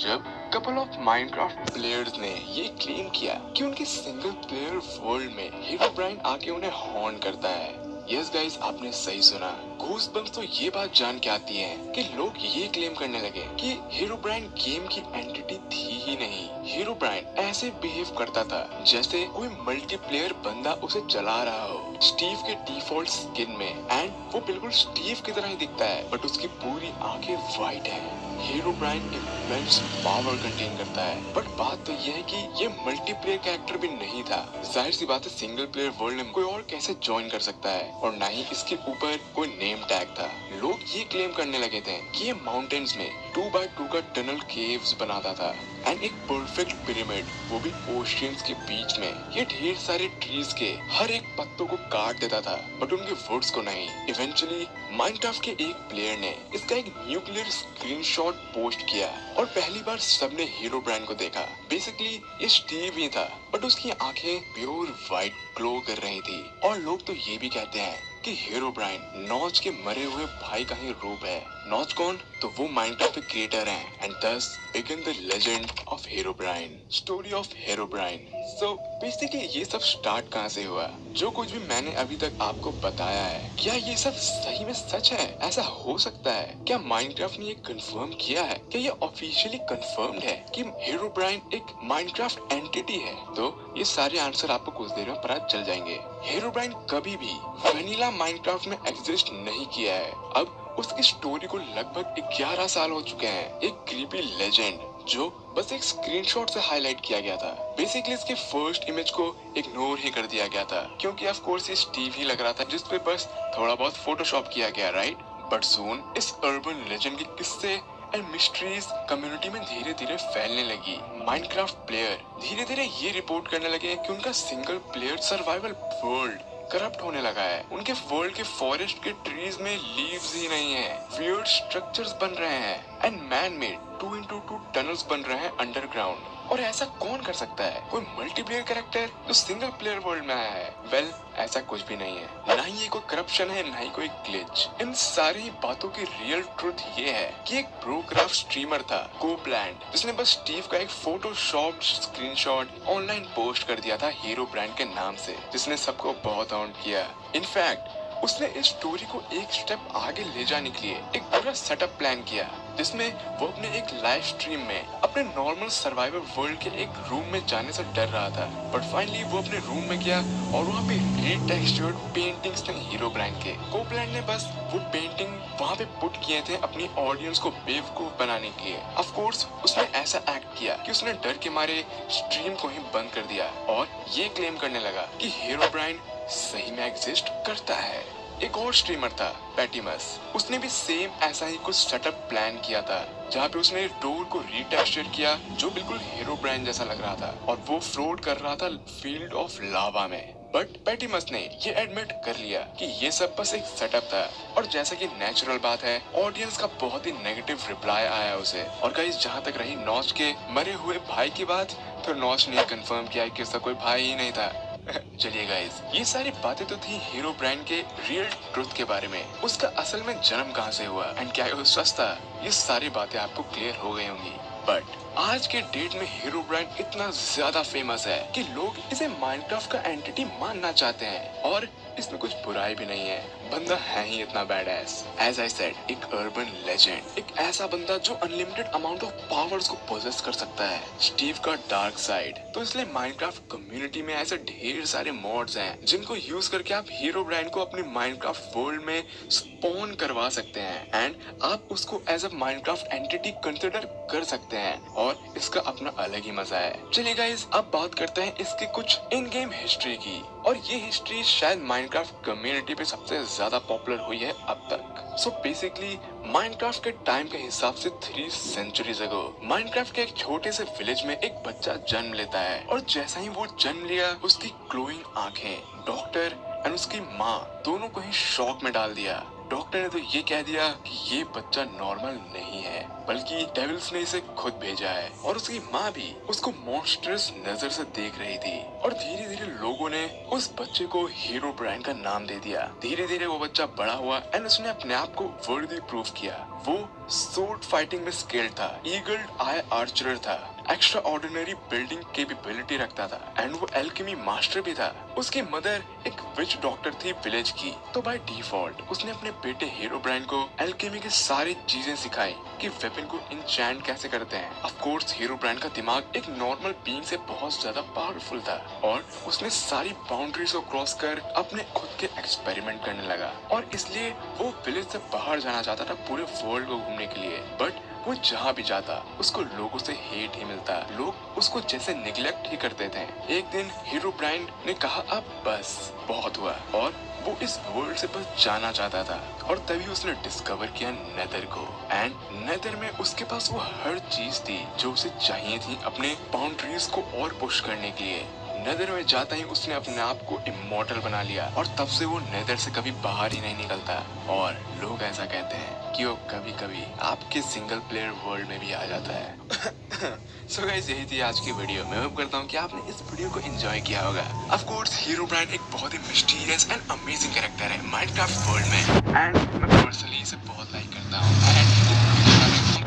जब couple of Minecraft players ने ये क्लेम किया कि उनके सिंगल प्लेयर वर्ल्ड में हीरोब्राइन आके उन्हें हॉर्न करता है। यस गाइस, आपने सही सुना। गूज़बम्प्स तो ये बात जान के आती है कि लोग ये क्लेम करने लगे कि हीरोब्राइन गेम की एंटिटी थी ही नहीं। हीरोब्राइन ऐसे बिहेव करता था जैसे कोई मल्टीप्लेयर बंदा उसे चला रहा हो, स्टीव के डिफॉल्ट स्किन में। एंड वो बिल्कुल स्टीव की तरह ही दिखता है, बट उसकी पूरी आंखें व्हाइट है। हीरोब्राइन इमेंस पावर कंटेन करता है, बट बात तो यह है कि ये मल्टीप्लेयर कैरेक्टर भी नहीं था। जाहिर सी बात है, सिंगल प्लेयर वर्ल्ड में कोई और कैसे ज्वाइन कर सकता है, और ना ही इसके ऊपर कोई नेम टैग था। लोग ये क्लेम करने लगे थे कि ये माउंटेन्स में 2x2 का टनल केव्स बनाता था एंड एक परफेक्ट पिरामिड, वो भी ओशियंस के बीच में। ये ढेर सारे ट्रीज के हर एक पत्तों को काट देता था, बट उनके वुड्स को नहीं। इवेंचुअली माइनक्राफ्ट के एक प्लेयर ने इसका एक न्यूक्लियर स्क्रीनशॉट पोस्ट किया और पहली बार सबने हीरोब्राइन को देखा। बेसिकली ये स्टीव ही था, बट उसकी आंखें प्योर व्हाइट ग्लो कर रही थी। और लोग तो ये भी कहते हैं कि हीरोब्राइन नॉच के मरे हुए भाई का ही रूप है। नॉच कौन? तो वो माइनक्राफ्ट के क्रिएटर हैं, and thus begin the legend of Herobrine, story of Herobrine। So basically ये सब स्टार्ट कहाँ से हुआ? जो कुछ भी मैंने अभी तक आपको बताया है, क्या ये सब सही में सच है? ऐसा हो सकता है? क्या माइनक्राफ्ट ने ये कंफर्म किया है? क्या ये ऑफिशियली कंफर्म्ड है कि हीरोब्राइन एक माइनक्राफ्ट एंटिटी है? तो ये सारे आंसर आपको कुछ देर में पता चल जाएंगे। हीरोब्राइन कभी भी वैनिला माइनक्राफ्ट में एग्जिस्ट नहीं किया है। अब उसकी स्टोरी को लगभग 11 साल हो चुके हैं। एक क्रीपी लेजेंड जो बस एक स्क्रीनशॉट से हाईलाइट किया गया था। बेसिकली इसके फर्स्ट इमेज को इग्नोर ही कर दिया गया था, क्योंकि ऑफ कोर्स ये स्टीव ही लग रहा था, जिसपे बस थोड़ा बहुत फोटोशॉप किया गया, राइट? बट सून इस अर्बन लेजेंड के किस्से एंड मिस्ट्रीज कम्युनिटी में धीरे धीरे फैलने लगी। माइनक्राफ्ट प्लेयर धीरे धीरे ये रिपोर्ट करने लगे कि उनका single player survival world corrupt होने लगा है। उनके वर्ल्ड के फॉरेस्ट के ट्रीज में लीव्स ही नहीं है, वियर्ड स्ट्रक्चर्स बन रहे हैं and man made 2x2 tunnels बन रहे हैं अंडरग्राउंड। और ऐसा कौन कर सकता है? कोई मल्टीप्लेयर कैरेक्टर जो सिंगल प्लेयर वर्ल्ड में आया है? वेल, ऐसा कुछ भी नहीं है। ना ही ये कोई करप्शन है, ना ही कोई ग्लिच। इन सारी बातों की रियल ट्रुथ ये है कि एक प्रोक्राफ्ट स्ट्रीमर था, कोपलैंड, जिसने बस स्टीव का एक फोटोशॉप स्क्रीनशॉट ऑनलाइन पोस्ट कर दिया था हीरोब्राइन के नाम से, जिसने सबको बहुत हाउंट किया। इनफैक्ट उसने इस स्टोरी को एक स्टेप आगे ले जाने के लिए एक पूरा सेटअप प्लान किया, जिसमें वो अपने एक लाइव स्ट्रीम में अपने नॉर्मल सर्वाइवल वर्ल्ड के एक रूम में जाने से डर रहा था। बट फाइनली वो अपने रूम में गया और वहाँ पे रीटेक्सचर्ड पेंटिंग्स थे हीरोब्राइन के। कोपलैंड ने बस वो पेंटिंग वहाँ पे पुट किए थे अपनी ऑडियंस को बेवकूफ बनाने के लिए। ऑफ कोर्स उसने ऐसा एक्ट किया कि उसने डर के मारे स्ट्रीम को ही बंद कर दिया और ये क्लेम करने लगा कि हीरोब्राइन सही में एग्जिस्ट करता है। एक और स्ट्रीमर था, पैटीमस, उसने भी सेम ऐसा ही कुछ सेटअप प्लान किया था, जहाँ पे उसने डोर को रीटेक्सचर किया जो बिल्कुल हीरोब्राइन जैसा लग रहा था, और वो फ्लोट कर रहा था फील्ड ऑफ लावा में। बट पैटीमस ने ये एडमिट कर लिया कि ये सब बस एक सेटअप था, और जैसा कि नेचुरल बात है, ऑडियंस का बहुत ही नेगेटिव रिप्लाई आया उसे। और गाइस, जहाँ तक रही नॉच के मरे हुए भाई की बात, तो नॉच ने कंफर्म किया कि उसका कोई भाई ही नहीं था। चलिए गाइस, ये सारी बातें तो थी हीरोब्राइन के रियल ट्रुथ के बारे में। उसका असल में जन्म कहाँ से हुआ एंड क्या वो सस्ता, ये सारी बातें आपको क्लियर हो गई होंगी। बट आज के डेट में हीरोब्राइन इतना ज्यादा फेमस है कि लोग इसे माइनक्राफ्ट का एंटिटी मानना चाहते हैं, और इसमें कुछ बुराई भी नहीं है। बंदा है ही इतना बैडएस। एज आई सेड, एक अर्बन लेजेंड, एक ऐसा बंदा जो अनलिमिटेड अमाउंट ऑफ पावर्स को पोजेस कर सकता है, स्टीव का डार्क साइड। तो इसलिए माइनक्राफ्ट कम्युनिटी में ऐसे ढेर सारे मॉड्स हैं जिनको यूज करके आप हीरोब्राइन को अपने माइनक्राफ्ट वर्ल्ड में स्पॉन करवा सकते हैं, एंड आप उसको as a Minecraft entity consider कर सकते हैं, और इसका अपना अलग ही मजा है। चलिए गाइस, अब बात करते हैं इसकी कुछ इन गेम हिस्ट्री की, और ये हिस्ट्री शायद माइनक्राफ्ट कम्युनिटी पे सबसे ज्यादा पॉपुलर हुई है अब तक। सो बेसिकली माइनक्राफ्ट के टाइम के हिसाब से 3 सेंचुरीज अगो माइनक्राफ्ट के एक छोटे से विलेज में एक बच्चा जन्म लेता है, और जैसा ही वो जन्म लिया, उसकी ग्लोइंग आंखें डॉक्टर एंड उसकी माँ दोनों को ही शॉक में डाल दिया। डॉक्टर ने तो ये कह दिया कि ये बच्चा नॉर्मल नहीं है, बल्कि डेविल्स ने इसे खुद भेजा है, और उसकी माँ भी उसको मॉन्स्टरस नजर से देख रही थी। और धीरे धीरे लोगों ने उस बच्चे को हीरोब्राइन का नाम दे दिया। धीरे धीरे वो बच्चा बड़ा हुआ एंड उसने अपने आप को वर्दी प्रूव किया। वो sword फाइटिंग में स्किल्ड था, ईगल आई आर्चर था, एक्स्ट्रा ऑर्डिनरी बिल्डिंग कैपेबिलिटी रखता था एंड वो एल्केमी मास्टर भी था। उसकी मदर एक विच डॉक्टर थी विलेज की, तो बाय डिफॉल्ट उसने अपने बेटे हीरोब्राइन को एल्केमी की सारी चीजें सिखाई कि वेपन को इंचैंट कैसे करते हैं। ऑफ कोर्स हीरोब्राइन का दिमाग एक नॉर्मल बीइंग से बहुत ज्यादा पावरफुल था और उसने सारी बाउंड्रीज को क्रॉस कर अपने खुद के एक्सपेरिमेंट करने लगा और इसलिए वो विलेज से बाहर जाना चाहता था पूरे वर्ल्ड को घूमने के लिए। बट वो जहाँ भी जाता उसको लोगों से हेट ही मिलता, लोग उसको जैसे निग्लेक्ट ही करते थे। एक दिन हीरोब्राइन ने कहा अब बस बहुत हुआ और वो इस वर्ल्ड से बस जाना चाहता था और तभी उसने डिस्कवर किया नेदर को एंड नेदर में उसके पास वो हर चीज थी जो उसे चाहिए थी अपने बाउंड्रीज को और पुश करने के लिए। नेदर में जाता ही उसने अपने आप को इमॉर्टल बना लिया और तब से वो नेदर से कभी बाहर ही नहीं निकलता और लोग ऐसा कहते हैं कि वो कभी कभी आपके सिंगल प्लेयर वर्ल्ड में भी आ जाता है। सो गाइस यही थी आज की वीडियो। मैं होप करता हूँ कि आपने इस वीडियो को एंजॉय किया होगा। ऑफ कोर्स हीरोब्राइन एक बहुत ही मिस्टीरियस एंड अमेजिंग कैरेक्टर है माइनक्राफ्ट वर्ल्ड में एंड